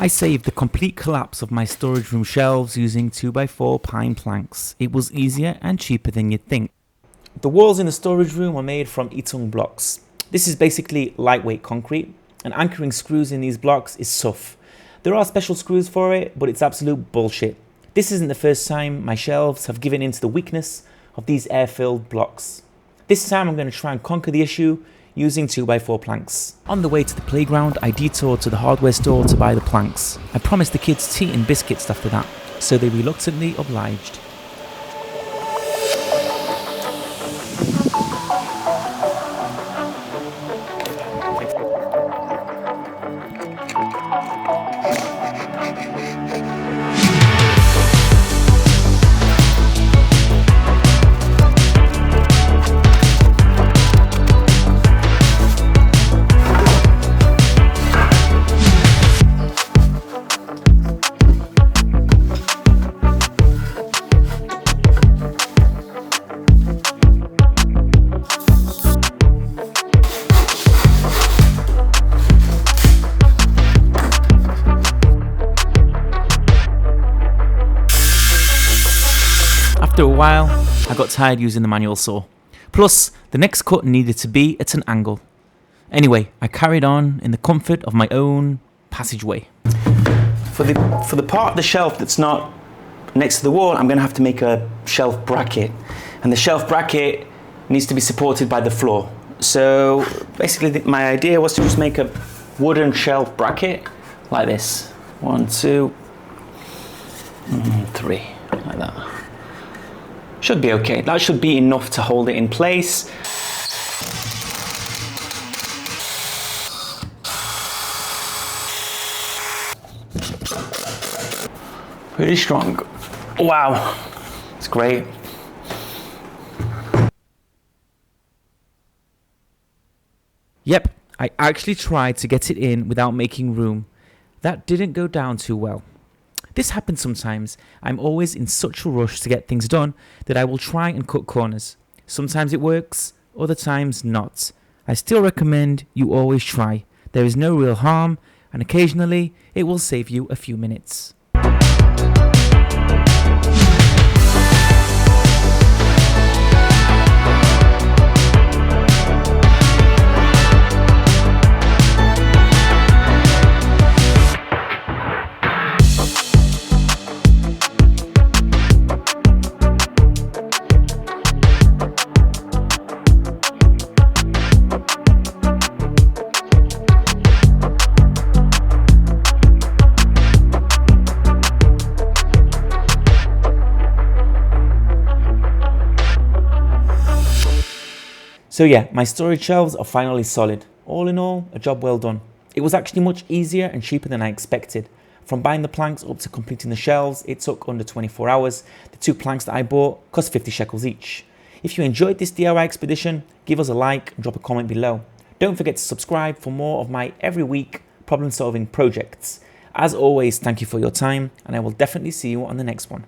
I saved the complete collapse of my storage room shelves using 2x4 pine planks. It was easier and cheaper than you'd think. The walls in the storage room are made from Itong blocks. This is basically lightweight concrete, and anchoring screws in these blocks is tough. There are special screws for it, but it's absolute bullshit. This isn't the first time my shelves have given in to the weakness of these air-filled blocks. This time I'm going to try and conquer the issue using 2x4 planks. On the way to the playground, I detoured to the hardware store to buy the planks. I promised the kids tea and biscuits after that, so they reluctantly obliged. After a while, I got tired using the manual saw. Plus, the next cut needed to be at an angle. Anyway, I carried on in the comfort of my own passageway. For the part of the shelf that's not next to the wall, I'm going to have to make a shelf bracket. And the shelf bracket needs to be supported by the floor. So basically my idea was to just make a wooden shelf bracket like this. 1, 2, 3, like that. Should be okay. That should be enough to hold it in place. Pretty strong. Wow, it's great. Yep, I actually tried to get it in without making room. That didn't go down too well. This happens sometimes. I'm always in such a rush to get things done that I will try and cut corners. Sometimes it works, other times not. I still recommend you always try. There is no real harm, and occasionally it will save you a few minutes. So yeah, my storage shelves are finally solid. All in all, a job well done. It was actually much easier and cheaper than I expected. From buying the planks up to completing the shelves, it took under 24 hours. The 2 planks that I bought cost 50 shekels each. If you enjoyed this DIY expedition, give us a like and drop a comment below. Don't forget to subscribe for more of my every week problem solving projects. As always, thank you for your time, and I will definitely see you on the next one.